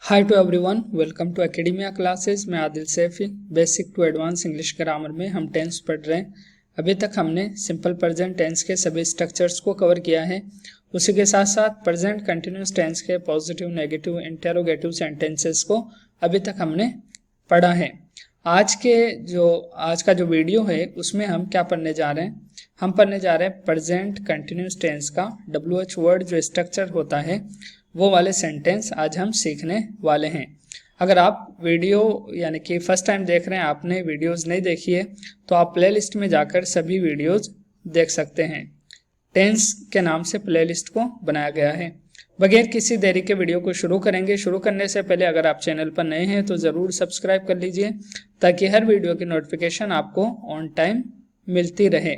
Hi to everyone, welcome to Academia classes. मैं Adil Saifi. Basic to advance English grammar में हम tense पढ़ रहे हैं। अभी तक हमने सिंपल प्रेजेंट टेंस के सभी स्ट्रक्चर्स को कवर किया है। उसी के साथ साथ प्रेजेंट कंटिन्यूस टेंस के पॉजिटिव, नेगेटिव, इंटेरोगेटिव सेंटेंसेस को अभी तक हमने पढ़ा है। आज का जो वीडियो है उसमें हम क्या पढ़ने जा रहे हैं? हम पढ़ने जा रहे हैं प्रेजेंट कंटिन्यूस टेंस का WH वर्ड जो स्ट्रक्चर होता है वो वाले सेंटेंस आज हम सीखने वाले हैं। अगर आप वीडियो यानी कि फर्स्ट टाइम देख रहे हैं, आपने वीडियोस नहीं देखी है, तो आप प्लेलिस्ट में जाकर सभी वीडियोस देख सकते हैं। टेंस के नाम से प्लेलिस्ट को बनाया गया है। बगैर किसी देरी के वीडियो को शुरू करेंगे। शुरू करने से पहले अगर आप चैनल पर नए हैं तो ज़रूर सब्सक्राइब कर लीजिए ताकि हर वीडियो की नोटिफिकेशन आपको ऑन टाइम मिलती रहे।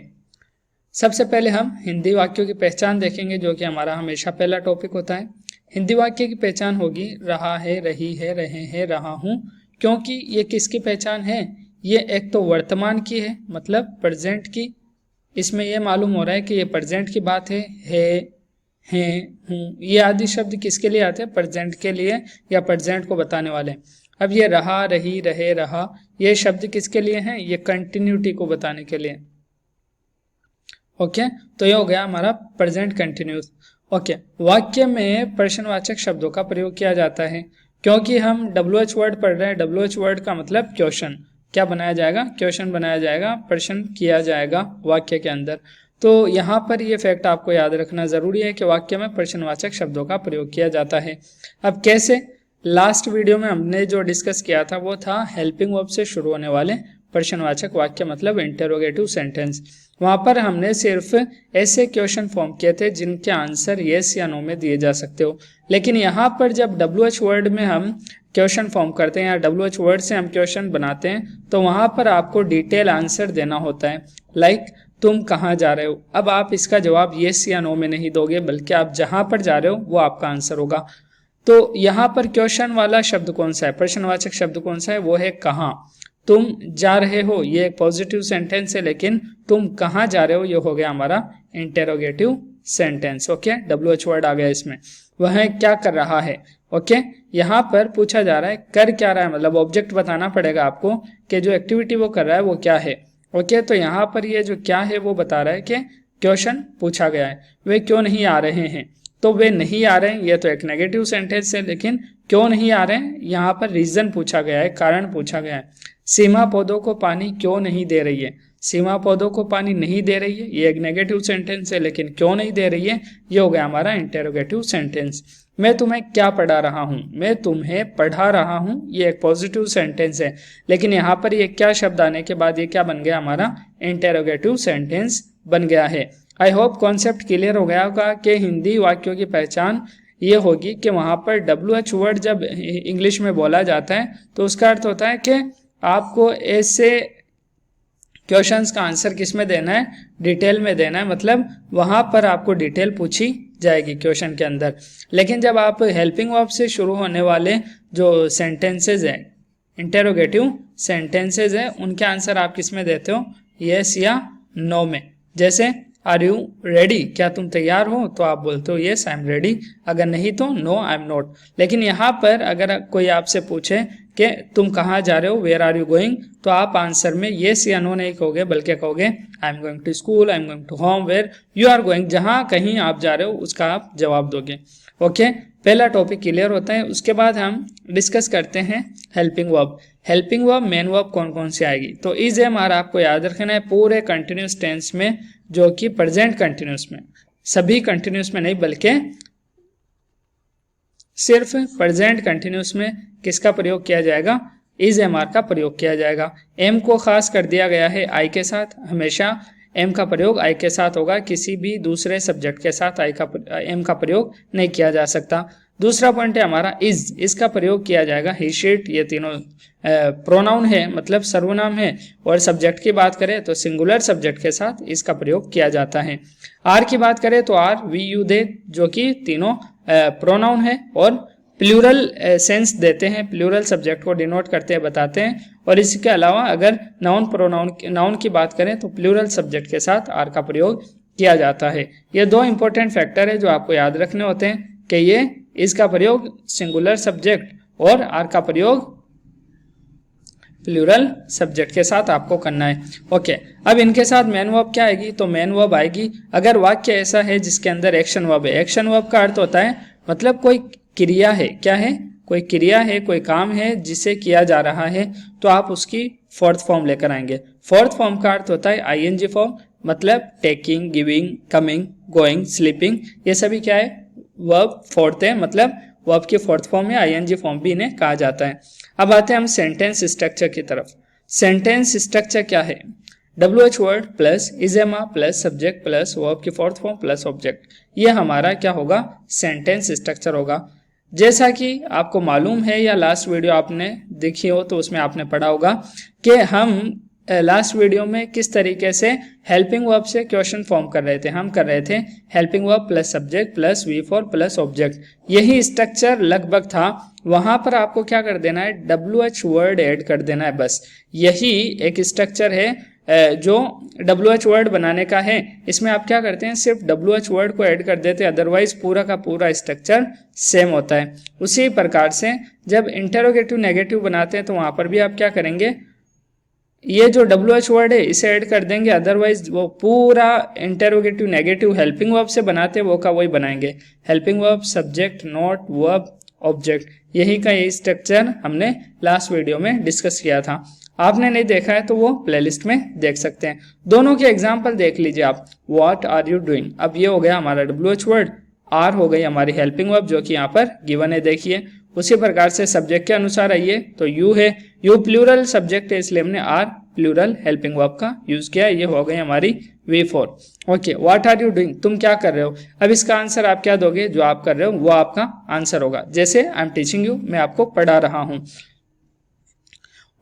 सबसे पहले हम हिंदी वाक्यों की पहचान देखेंगे, जो कि हमारा हमेशा पहला टॉपिक होता है। हिंदी वाक्य की पहचान होगी रहा है, रही है, रहे हैं, रहा हूँ। क्योंकि ये किसकी पहचान है? ये एक तो वर्तमान की है, मतलब प्रेजेंट की। इसमें यह मालूम हो रहा है कि ये प्रेजेंट की बात है, हूँ। ये आदि शब्द किसके लिए आते हैं? प्रेजेंट के लिए या प्रेजेंट को बताने वाले। अब ये रहा, रही, रहे, रहा, ये शब्द किसके लिए हैं? ये कंटिन्यूटी को बताने के लिए। ओके, तो ये हो गया हमारा प्रेजेंट कंटिन्यूस। ओके, वाक्य में प्रश्नवाचक शब्दों का प्रयोग किया जाता है। क्योंकि हम WH वर्ड पढ़ रहे हैं, WH वर्ड का मतलब क्वेश्चन। क्या बनाया जाएगा? क्वेश्चन बनाया जाएगा, प्रश्न किया जाएगा वाक्य के अंदर। तो यहाँ पर ये फैक्ट आपको याद रखना जरूरी है कि वाक्य में प्रश्नवाचक शब्दों का प्रयोग किया जाता है। अब कैसे? लास्ट वीडियो में हमने जो डिस्कस किया था वो था हेल्पिंग वर्ब से शुरू होने वाले प्रश्नवाचक वाक्य, मतलब इंटेरोगेटिव सेंटेंस। वहां पर हमने सिर्फ ऐसे क्वेश्चन फॉर्म किए थे जिनके आंसर येस या नो में दिए जा सकते हो। लेकिन यहाँ पर जब WH वर्ड में हम क्वेश्चन फॉर्म करते हैं या WH वर्ड से हम क्वेश्चन बनाते हैं तो वहां पर आपको डिटेल आंसर देना होता है। लाइक तुम कहाँ जा रहे हो? अब आप इसका जवाब येस या नो में नहीं दोगे, बल्कि आप जहां पर जा रहे हो वो आपका आंसर होगा। तो यहाँ पर क्वेश्चन वाला शब्द कौन सा है? प्रश्नवाचक शब्द कौन सा है? वो है कहाँ। तुम जा रहे हो, ये एक पॉजिटिव सेंटेंस है, लेकिन तुम कहाँ जा रहे हो ये हो गया हमारा interrogative sentence. Okay, WH word आ गया इसमें। वह क्या कर रहा है? ओके, यहाँ पर पूछा जा रहा है कर क्या रहा है, मतलब ऑब्जेक्ट बताना पड़ेगा आपको कि जो एक्टिविटी वो कर रहा है वो क्या है। ओके, तो यहाँ पर ये जो क्या है वो बता रहा है कि क्वेश्चन पूछा गया है, वे क्यों नहीं आ रहे हैं। तो वे नहीं आ रहे हैं, ये तो एक नेगेटिव सेंटेंस है, लेकिन क्यों नहीं आ रहे हैं यहाँ पर रीजन पूछा गया है, कारण पूछा गया है। सीमा पौधों को पानी क्यों नहीं दे रही है? सीमा पौधों को पानी नहीं दे रही है, ये एक नेगेटिव सेंटेंस है, लेकिन क्यों नहीं दे रही है ये हो गया हमारा इंटेरोगेटिव सेंटेंस। मैं तुम्हें क्या पढ़ा रहा हूँ? मैं तुम्हें पढ़ा रहा हूँ, ये एक पॉजिटिव सेंटेंस है, लेकिन यहाँ पर ये क्या शब्द आने के बाद ये क्या बन गया? हमारा इंटेरोगेटिव सेंटेंस बन गया है। आई होप कॉन्सेप्ट क्लियर हो गया होगा कि हिंदी वाक्यों की पहचान ये होगी कि वहां पर WH वर्ड जब इंग्लिश में बोला जाता है तो उसका अर्थ होता है कि आपको ऐसे क्वेश्चंस का आंसर किस में देना है? डिटेल में देना है, मतलब वहां पर आपको डिटेल पूछी जाएगी क्वेश्चन के अंदर। लेकिन जब आप हेल्पिंग वर्ब से शुरू होने वाले जो सेंटेंसेज है, इंटेरोगेटिव सेंटेंसेज है, उनके आंसर आप किस में देते हो? यस या नो में। जैसे आर यू रेडी? क्या तुम तैयार हो? तो आप बोलते हो यस आई एम रेडी। अगर नहीं तो नो आई एम नॉट। लेकिन यहाँ पर अगर कोई आपसे पूछे कि तुम कहाँ जा रहे हो, वेयर आर यू गोइंग, तो आप आंसर में येस या नो नहीं कहोगे, बल्कि कहोगे I am going to school, I am going to home, where you are going, जहाँ कहीं आप जा रहे हो उसका आप जवाब दोगे। ओके, पहला टॉपिक क्लियर होता है। उसके बाद हम डिस्कस करते हैं helping verb. Helping verb, main verb कौन कौन सी आएगी? तो इज एम आर आपको याद रखना है पूरे कंटिन्यूस टेंस में, जो कि प्रेजेंट कंटिन्यूस में, सभी कंटिन्यूस में नहीं बल्कि सिर्फ प्रेजेंट कंटिन्यूस में किसका प्रयोग किया जाएगा? इज एम आर का प्रयोग किया जाएगा। एम को खास कर दिया गया है आई के साथ। हमेशा एम का प्रयोग आई के साथ होगा, किसी भी दूसरे सब्जेक्ट के साथ एम का प्रयोग नहीं किया जा सकता। दूसरा पॉइंट है हमारा इज। इसका प्रयोग किया जाएगा ही, शीट, ये तीनों प्रोनाउन है, मतलब सर्वनाम है। और सब्जेक्ट की बात करें तो सिंगुलर सब्जेक्ट के साथ इसका प्रयोग किया जाता है। आर की बात करें तो आर, वी, यू, दे, जो कि तीनों प्रोनाउन है और प्लूरल सेंस देते हैं, प्लूरल सब्जेक्ट को डिनोट करते हैं, बताते हैं। और इसके अलावा अगर नाउन की बात करें तो प्लूरल सब्जेक्ट के साथ आर का प्रयोग किया जाता है। ये दो इंपॉर्टेंट फैक्टर है जो आपको याद रखने होते हैं कि ये इसका प्रयोग सिंगुलर सब्जेक्ट और आर का प्रयोग प्लूरल सब्जेक्ट के साथ आपको करना है। ओके, अब इनके साथ मेन वर्ब क्या आएगी, तो मेन वर्ब आएगी अगर वाक्य ऐसा है जिसके अंदर एक्शन वर्ब है। एक्शन वर्ब का अर्थ होता है मतलब कोई क्रिया है, क्या है, कोई क्रिया है, कोई काम है जिसे किया जा रहा है, तो आप उसकी फोर्थ फॉर्म लेकर आएंगे। फोर्थ फॉर्म का अर्थ होता है आईएनजी फॉर्म, मतलब taking, giving, coming, going, sleeping, ये सभी क्या है, वर्ब फोर्थ है, मतलब वर्ब की फोर्थ फॉर्म है, आईएनजी फॉर्म भी इन्हें कहा जाता है। अब आते हैं हम सेंटेंस स्ट्रक्चर की तरफ। सेंटेंस स्ट्रक्चर क्या है, WH वर्ड प्लस इजेमा प्लस सब्जेक्ट प्लस वर्ब की फोर्थ फॉर्म प्लस ऑब्जेक्ट, ये हमारा क्या होगा, सेंटेंस स्ट्रक्चर होगा। जैसा कि आपको मालूम है या लास्ट वीडियो आपने देखी हो तो उसमें आपने पढ़ा होगा कि हम लास्ट वीडियो में किस तरीके से हेल्पिंग वर्ब से क्वेश्चन फॉर्म कर रहे थे। हम कर रहे थे helping verb plus subject plus V4 plus object, यही स्ट्रक्चर लगभग था। वहां पर आपको क्या कर देना है, WH वर्ड ऐड कर देना है, बस यही एक स्ट्रक्चर है जो WH वर्ड बनाने का है। इसमें आप क्या करते हैं, सिर्फ WH वर्ड को ऐड कर देते हैं, अदरवाइज पूरा का पूरा स्ट्रक्चर सेम होता है। उसी प्रकार से जब इंटरोगेटिव नेगेटिव बनाते हैं तो वहां पर भी आप क्या करेंगे, ये जो WH वर्ड है इसे ऐड कर देंगे, अदरवाइज वो पूरा इंटरोगेटिव नेगेटिव हेल्पिंग वर्ब से बनाते हैं वो का वही बनाएंगे, helping verb subject note verb object, यही का यही स्ट्रक्चर हमने लास्ट वीडियो में डिस्कस किया था। आपने नहीं देखा है तो वो प्लेलिस्ट में देख सकते हैं। दोनों के एग्जाम्पल देख लीजिए आप। व्हाट आर यू डूइंग, अब ये हो गया हमारा WH वर्ड, आर हो गई हमारी हेल्पिंग वर्ब जो कि यहाँ पर गिवन है, देखिए। उसी प्रकार से सब्जेक्ट के अनुसार आइए तो यू है, यू प्लूरल सब्जेक्ट है इसलिए हमने आर प्लूरल हेल्पिंग वर्ब का यूज किया, ये हो गई हमारी V4। Okay, what are you doing, तुम क्या कर रहे हो। अब इसका आंसर आप क्या दोगे, जो आप कर रहे हो वो आपका आंसर होगा। जैसे आई एम टीचिंग यू, मैं आपको पढ़ा रहा हूँ।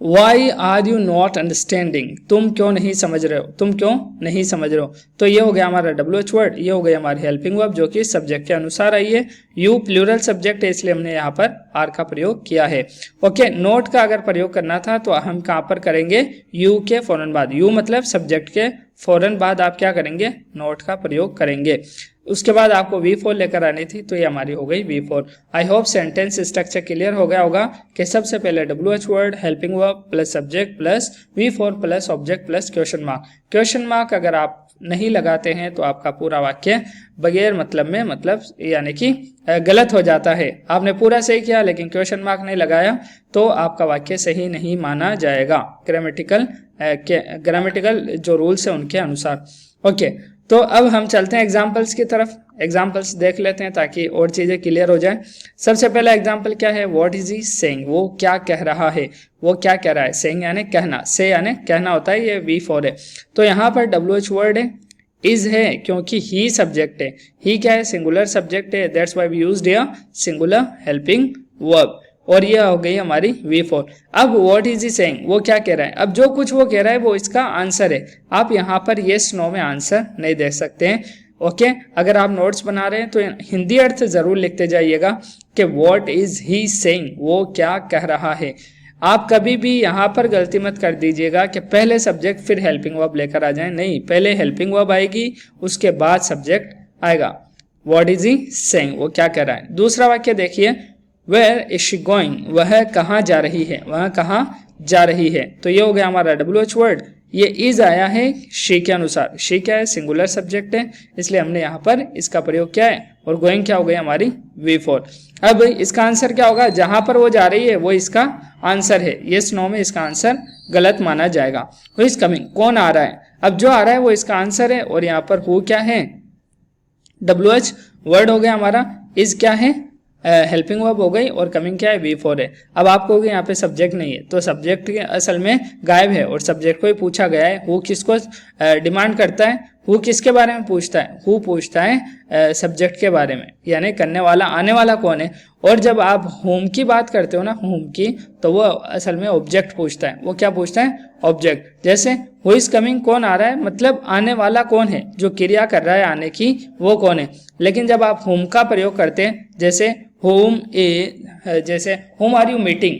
Why are you not understanding, तुम क्यों नहीं समझ रहे हो, तुम क्यों नहीं समझ रहे हो, तो ये हो गया हमारा WH वर्ड, ये हो गई हमारी हेल्पिंग वर्ब जो कि सब्जेक्ट के अनुसार आई है। यू प्लूरल सब्जेक्ट है इसलिए हमने यहाँ पर आर का प्रयोग किया है। ओके, नोट का अगर प्रयोग करना था तो हम कहाँ पर करेंगे, यू के फौरन बाद, यू मतलब सब्जेक्ट के फौरन बाद आप क्या करेंगे, नोट का प्रयोग करेंगे। उसके बाद आपको V4 लेकर आनी थी तो ये हमारी हो गई V4। I hope sentence structure clear हो गया होगा कि सबसे पहले WH word, helping verb plus subject plus V4 plus object plus question mark. Question mark अगर आप नहीं लगाते हैं तो आपका पूरा वाक्य बगैर मतलब में, मतलब यानी कि गलत हो जाता है। आपने पूरा सही किया लेकिन क्वेश्चन मार्क नहीं लगाया तो आपका वाक्य सही नहीं माना जाएगा, ग्रामेटिकल जो रूल्स है उनके अनुसार। ओके, तो अब हम चलते हैं एग्जाम्पल्स की तरफ। एग्जाम्पल्स देख लेते हैं ताकि और चीजें क्लियर हो जाए। सबसे पहला एग्जाम्पल क्या है, व्हाट इज ही सेइंग, वो क्या कह रहा है, वो क्या कह रहा है। सेइंग यानी कहना, से यानी कहना होता है, ये V4 है। तो यहाँ पर WH वर्ड है, इज है क्योंकि ही सब्जेक्ट है, ही क्या है, सिंगुलर सब्जेक्ट है, that's why we used here singular helping verb, और ये हो गई हमारी V4। अब व्हाट इज ही सेइंग, वो क्या कह रहा है। अब जो कुछ वो कह रहा है वो इसका आंसर है। आप यहाँ पर येस नो में आंसर नहीं दे सकते हैं। ओके, अगर आप नोट्स बना रहे हैं तो हिंदी अर्थ जरूर लिखते जाइएगा कि व्हाट इज ही सेइंग, वो क्या कह रहा है। आप कभी भी यहाँ पर गलती मत कर दीजिएगा कि पहले सब्जेक्ट फिर हेल्पिंग वर्ब लेकर आ जाए, नहीं, पहले हेल्पिंग वर्ब आएगी उसके बाद सब्जेक्ट आएगा। व्हाट इज ही सेइंग, वो क्या कह रहा है। दूसरा वाक्य देखिए, वेयर इज शी गोइंग, वह कहाँ जा रही है, वह कहाँ जा रही है। तो ये हो गया हमारा WH वर्ड, ये इज आया है शी के अनुसार। शी क्या है, सिंगुलर सब्जेक्ट है इसलिए हमने यहाँ पर इसका प्रयोग किया है, और गोइंग क्या हो गई हमारी V4। अब इसका आंसर क्या होगा, जहां पर वो जा रही है वो इसका आंसर है, यस नो में इसका आंसर गलत माना जाएगा। हु इज कमिंग, कौन आ रहा है। अब जो आ रहा है वो इसका आंसर है, और यहाँ पर हु क्या है, WH वर्ड हो गया हमारा, इज क्या है, हेल्पिंग वर्ब हो गई, और कमिंग क्या है, V4 है। अब आपको यहाँ पे सब्जेक्ट नहीं है तो सब्जेक्ट असल में गायब है, और सब्जेक्ट को ही पूछा गया है। हु किसको डिमांड करता है, हु किसके बारे में पूछता है, हु पूछता है सब्जेक्ट के बारे में, यानी करने वाला, आने वाला कौन है। और जब आप होम की बात करते हो ना, होम की, तो वो असल में ऑब्जेक्ट पूछता है। वो क्या पूछता है, ऑब्जेक्ट। जैसे हु इज कमिंग, कौन आ रहा है, मतलब आने वाला कौन है, जो क्रिया कर रहा है आने की वो कौन है। लेकिन जब आप होम का प्रयोग करते हैं, जैसे होम आर यू मीटिंग,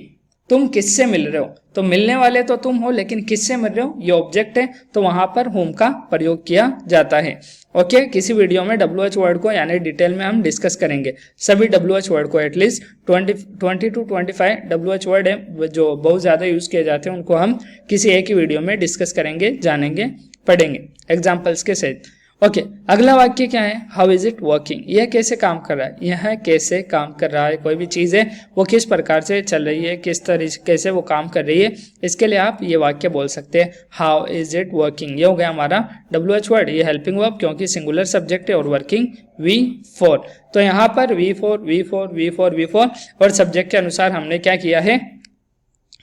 तुम किससे मिल रहे हो, तो मिलने वाले तो तुम हो लेकिन किससे मिल रहे हो ये ऑब्जेक्ट है, तो वहां पर whom का प्रयोग किया जाता है। ओके, किसी वीडियो में WH वर्ड को यानी डिटेल में हम डिस्कस करेंगे सभी WH वर्ड को, एटलीस्ट 20 to 25 WH वर्ड है जो बहुत ज्यादा यूज किए जाते हैं, उनको हम किसी एक ही वीडियो में डिस्कस करेंगे, जानेंगे, पढ़ेंगे एग्जाम्पल्स के सहित। ओके, अगला वाक्य क्या है, हाउ इज इट वर्किंग, यह कैसे काम कर रहा है, यह कैसे काम कर रहा है, कोई भी चीज है वो किस प्रकार से चल रही है, किस तरीके से वो काम कर रही है, इसके लिए आप ये वाक्य बोल सकते हैं हाउ इज इट वर्किंग। ये हो गया हमारा WH वर्ड, ये हेल्पिंग वर्ब क्योंकि सिंगुलर सब्जेक्ट है और वर्किंग V4, तो यहाँ पर V4 और सब्जेक्ट के अनुसार हमने क्या किया है,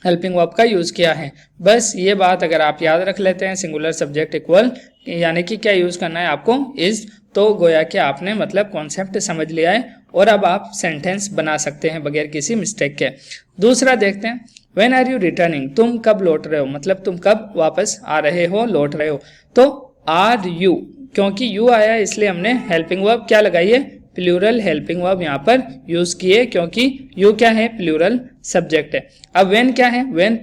हेल्पिंग वर्ब का यूज किया है। बस ये बात अगर आप याद रख लेते हैं, सिंगुलर सब्जेक्ट इक्वल यानी कि क्या यूज करना है आपको, इज, तो गोया कि आपने मतलब कॉन्सेप्ट समझ लिया है और अब आप सेंटेंस बना सकते हैं बगैर किसी मिस्टेक के। दूसरा देखते हैं, व्हेन आर यू रिटर्निंग, तुम कब लौट रहे हो, मतलब तुम कब वापस आ रहे हो, लौट रहे हो, तो आर यू, क्योंकि यू आया इसलिए हमने हेल्पिंग वर्ब क्या लगाई है, प्लूरल हेल्पिंग वर्ब यहाँ पर यूज किए क्योंकि यू क्या है, प्लूरल सब्जेक्ट है। अब व्हेन क्या है, व्हेन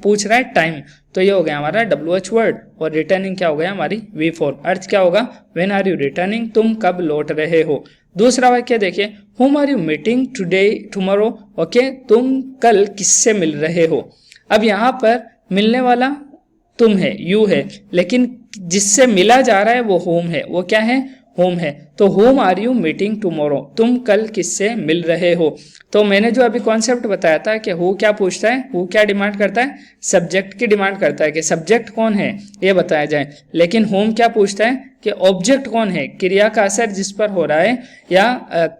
पूछ रहा है टाइम, तो ये हो गया हमारा WH वर्ड और रिटर्निंग क्या हो गया हमारी V4। अर्थ क्या होगा, व्हेन आर यू रिटर्निंग, तुम कब लौट रहे हो। दूसरा वाक्य देखिए, whom are you meeting today tomorrow, okay, तुम कल किससे मिल रहे हो। अब यहाँ पर मिलने वाला तुम है, यू है, लेकिन जिससे मिला जा रहा है वो होम है, वो क्या है, होम है, तो whom are you meeting tomorrow, तुम कल किससे मिल रहे हो। तो मैंने जो अभी कॉन्सेप्ट बताया था कि हु क्या पूछता है, हु क्या डिमांड करता है, सब्जेक्ट की डिमांड करता है कि सब्जेक्ट कौन है ये बताया जाए, लेकिन होम क्या पूछता है कि ऑब्जेक्ट कौन है, क्रिया का असर जिस पर हो रहा है या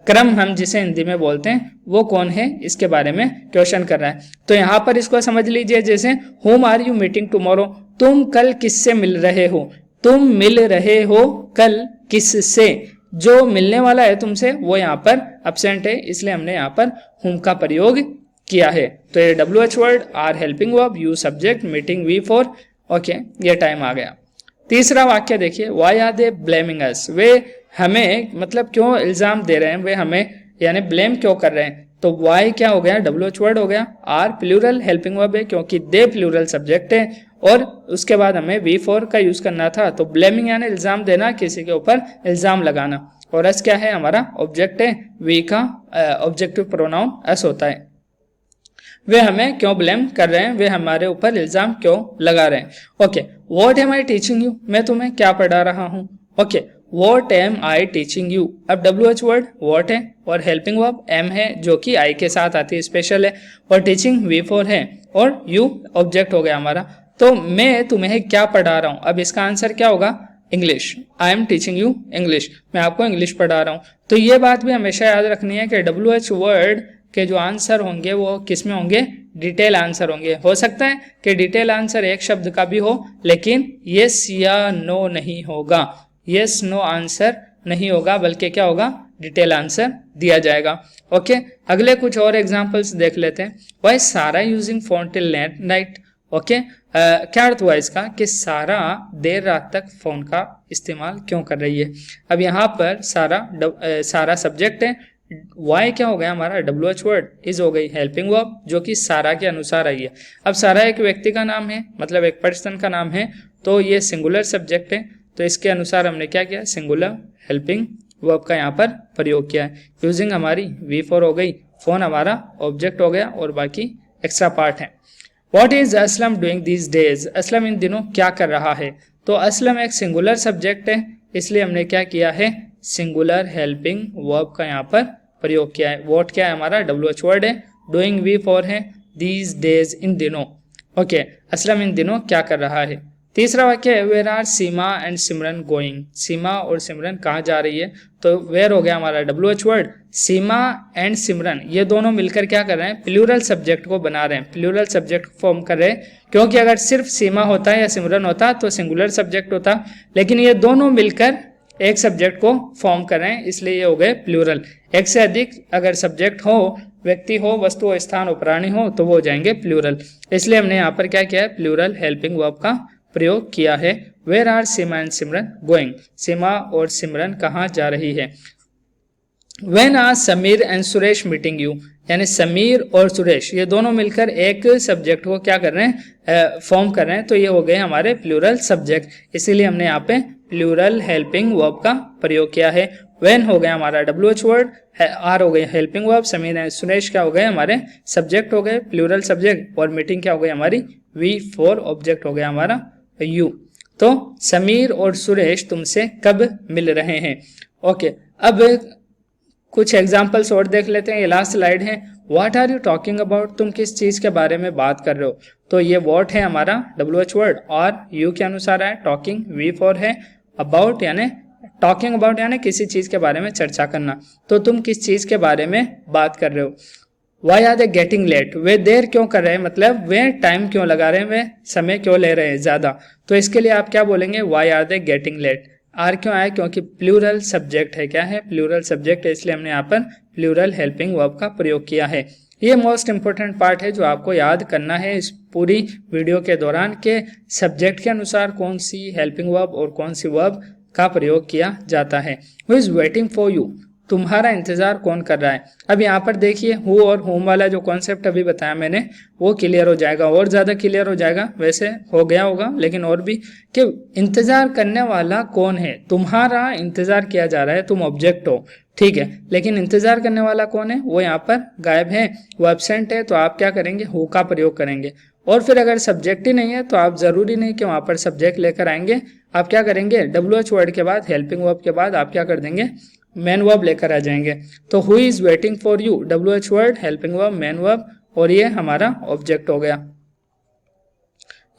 क्रम हम जिसे हिंदी में बोलते हैं वो कौन है, इसके बारे में क्वेश्चन कर रहा है। तो यहाँ पर इसको समझ लीजिए, जैसे whom are you meeting tomorrow, तुम कल किससे मिल रहे हो, तुम मिल रहे हो कल किससे, जो मिलने वाला है तुमसे वो यहाँ पर एब्सेंट है, इसलिए हमने यहाँ पर whom का प्रयोग किया है। तो ये WH word, are helping verb, you subject, meeting V4। Okay, ये टाइम आ गया। तीसरा वाक्य देखिए, why are they blaming us, वे हमें मतलब क्यों इल्जाम दे रहे हैं, वे हमें यानी ब्लेम क्यों कर रहे हैं, तो वाई क्या हो गया, WH वर्ड हो गया, आर प्लूरल हेल्पिंग वर्ब है क्योंकि दे प्लूरल सब्जेक्ट है, और उसके बाद हमें V4 का यूज करना था, तो ब्लेमिंग यानी इल्जाम देना, किसी के ऊपर इल्जाम लगाना, और एस क्या है हमारा ऑब्जेक्ट है, वी का ऑब्जेक्टिव प्रोनाउन एस होता है। वे हमें क्यों ब्लेम कर रहे हैं, वे हमारे ऊपर इल्जाम क्यों लगा रहे हैं। Okay, what am I teaching you, मैं तुम्हें क्या पढ़ा रहा हूँ। Okay, what am I teaching you, अब WH वर्ड व्हाट है और हेल्पिंग वर्ब एम है जो कि आई के साथ आती है, स्पेशल है, और टीचिंग V4 है और यू ऑब्जेक्ट हो गया हमारा। तो मैं तुम्हें क्या पढ़ा रहा हूँ, अब इसका आंसर क्या होगा, English, I am teaching you English, मैं आपको इंग्लिश पढ़ा रहा हूँ। तो ये बात भी हमेशा याद रखनी है कि WH वर्ड के जो आंसर होंगे वो किस में होंगे, डिटेल आंसर होंगे। हो सकता है कि डिटेल आंसर एक शब्द का भी हो लेकिन यस या नो नहीं होगा, यस नो आंसर नहीं होगा, बल्कि क्या होगा, डिटेल आंसर दिया जाएगा। ओके, अगले कुछ और एग्जांपल्स देख लेते हैं। व्हाई सारा using phone till night, okay, क्या अर्थ हुआ इसका कि सारा देर रात तक फोन का इस्तेमाल क्यों कर रही है। अब यहाँ पर सारा सब्जेक्ट है, वाई क्या हो गया हमारा, WH वर्ड, इज हो गई हेल्पिंग वर्ब जो कि सारा के अनुसार आई है। अब सारा एक व्यक्ति का नाम है, मतलब एक पर्सन का नाम है, तो ये सिंगुलर सब्जेक्ट है, तो इसके अनुसार हमने क्या किया, सिंगुलर हेल्पिंग वर्ब का यहाँ पर प्रयोग किया है। यूजिंग हमारी V4 हो गई, फोन हमारा ऑब्जेक्ट हो गया और बाकी एक्स्ट्रा पार्ट है। What is Aslam doing these days, Aslam इन दिनों क्या कर रहा है, तो असलम एक सिंगुलर सब्जेक्ट है, इसलिए हमने क्या किया है, सिंगुलर हेल्पिंग वर्ब का यहाँ पर प्रयोग किया है। व्हाट क्या है हमारा, WH वर्ड है, डूइंग V4 है, दीज डेज इन दिनों। ओके, असलम इन दिनों क्या कर रहा है। तीसरा वाक्य है, where are Seema and Simran going, Seema और सिमरन कहाँ जा रही है, तो वेयर हो गया हमारा WH वर्ड, सीमा एंड सिमरन ये दोनों मिलकर क्या कर रहे हैं, प्लूरल सब्जेक्ट को बना रहे हैं, प्लूरल सब्जेक्ट फॉर्म कर रहे हैं, क्योंकि अगर सिर्फ सीमा होता या सिमरन होता तो सिंगुलर सब्जेक्ट होता, लेकिन ये दोनों मिलकर एक सब्जेक्ट को फॉर्म कर रहे हैं, इसलिए ये हो गए प्लूरल। एक से अधिक अगर सब्जेक्ट हो, व्यक्ति हो, वस्तु हो, स्थान हो, प्राणी हो, तो वो हो जाएंगे प्लूरल, इसलिए हमने यहाँ पर क्या किया है, प्लूरल हेल्पिंग वर्ब का प्रयोग किया है। Where are Seema and Simran going, Seema और सिमरन कहाँ जा रही है। When are Sameer and Suresh meeting you, यानी समीर और सुरेश ये दोनों मिलकर एक सब्जेक्ट को क्या कर रहे हैं, फॉर्म कर रहे हैं, तो ये हो गए हमारे प्लूरल सब्जेक्ट, इसीलिए हमने यहाँ पे प्लूरल हेल्पिंग वर्ब का प्रयोग किया है। व्हेन हो गया हमारा WH वर्ड, आर हो गए helping verb, Sameer and Suresh क्या हो गए हमारे सब्जेक्ट हो गए प्लूरल सब्जेक्ट, और मीटिंग क्या हो गई हमारी V4 ऑब्जेक्ट हो गया हमारा यू। तो समीर और सुरेश तुमसे कब मिल रहे हैं। ओके, अब कुछ एग्जाम्पल्स और देख लेते हैं। ये लास्ट स्लाइड है। What are you talking about, तुम किस चीज के बारे में बात कर रहे हो। तो ये व्हाट है हमारा WH वर्ड, और यू के अनुसार है टॉकिंग, V4 है, अबाउट यानी टॉकिंग अबाउट यानी किसी चीज के बारे में चर्चा करना, तो तुम किस चीज के बारे में बात कर रहे हो। Why are they getting late, वे देर क्यों कर रहे हैं, मतलब वे टाइम क्यों लगा रहे हैं, वे समय क्यों ले रहे हैं ज्यादा। तो इसके लिए आप क्या बोलेंगे, why are they getting late. Are क्यों आया, क्योंकि प्लूरल सब्जेक्ट है, क्या है प्लूरल सब्जेक्ट है, इसलिए हमने यहाँ पर प्लूरल हेल्पिंग वर्ब का प्रयोग किया है। ये मोस्ट इंपोर्टेंट पार्ट है जो आपको याद करना है इस पूरी वीडियो के दौरान, के सब्जेक्ट के अनुसार कौन सी हेल्पिंग वर्ब और कौन सी वर्ब का प्रयोग किया जाता है। Who is waiting for you, तुम्हारा इंतजार कौन कर रहा है। अब यहाँ पर देखिए हु और होम वाला जो कॉन्सेप्ट अभी बताया मैंने वो क्लियर हो जाएगा, और ज्यादा क्लियर हो जाएगा, वैसे हो गया होगा लेकिन और भी, कि इंतजार करने वाला कौन है। तुम्हारा इंतजार किया जा रहा है, तुम ऑब्जेक्ट हो, ठीक है, लेकिन इंतजार करने वाला कौन है, वो यहाँ पर गायब है, वो एब्सेंट है, तो आप क्या करेंगे, हु का प्रयोग करेंगे। और फिर अगर सब्जेक्ट ही नहीं है तो आप जरूरी नहीं कि वहां पर सब्जेक्ट लेकर आएंगे, आप क्या करेंगे, WH वर्ड के बाद हेल्पिंग वर्ब के बाद आप क्या कर देंगे, मेन वर्ब लेकर आ जाएंगे। तो who is waiting for you, WH word, helping verb, main verb, और ये हमारा ऑब्जेक्ट हो गया।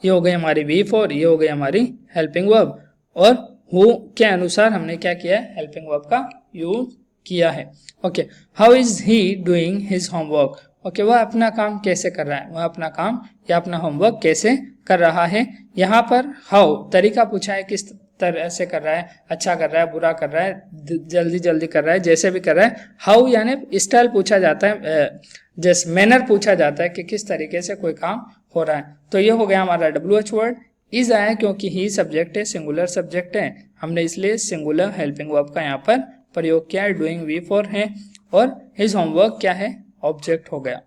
ये हो गई हमारी V4, ये हो गई हमारी हेल्पिंग वर्ब, और हु के अनुसार हमने क्या किया है, हेल्पिंग वर्ब का यूज किया है। Okay, how is he doing his homework. Okay, वह अपना काम कैसे कर रहा है, वह अपना काम या अपना होमवर्क कैसे कर रहा है। यहाँ पर हाउ तरीका पूछा है, किस तरह से कर रहा है, अच्छा कर रहा है, बुरा कर रहा है, जल्दी जल्दी कर रहा है, जैसे भी कर रहा है। हाउ यानी स्टाइल पूछा जाता है, जैसे मैनर पूछा जाता है कि किस तरीके से कोई काम हो रहा है। तो ये हो गया हमारा WH वर्ड। इज आया क्योंकि ही सब्जेक्ट है, सिंगुलर सब्जेक्ट है, हमने इसलिए सिंगुलर हेल्पिंग वर्ब का यहाँ पर प्रयोग किया है। डूइंग V4 है, और हिज होमवर्क क्या है, ऑब्जेक्ट हो गया।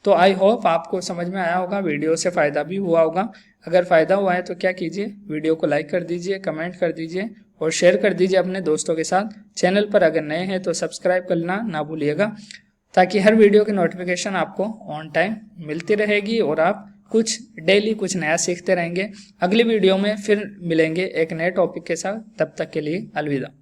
तो आई होप आपको समझ में आया होगा, वीडियो से फायदा भी हुआ होगा। अगर फायदा हुआ है तो क्या कीजिए, वीडियो को लाइक कर दीजिए, कमेंट कर दीजिए और शेयर कर दीजिए अपने दोस्तों के साथ। चैनल पर अगर नए हैं तो सब्सक्राइब करना ना भूलिएगा, ताकि हर वीडियो की नोटिफिकेशन आपको ऑन टाइम मिलती रहेगी और आप कुछ डेली कुछ नया सीखते रहेंगे। अगली वीडियो में फिर मिलेंगे एक नए टॉपिक के साथ, तब तक के लिए अलविदा।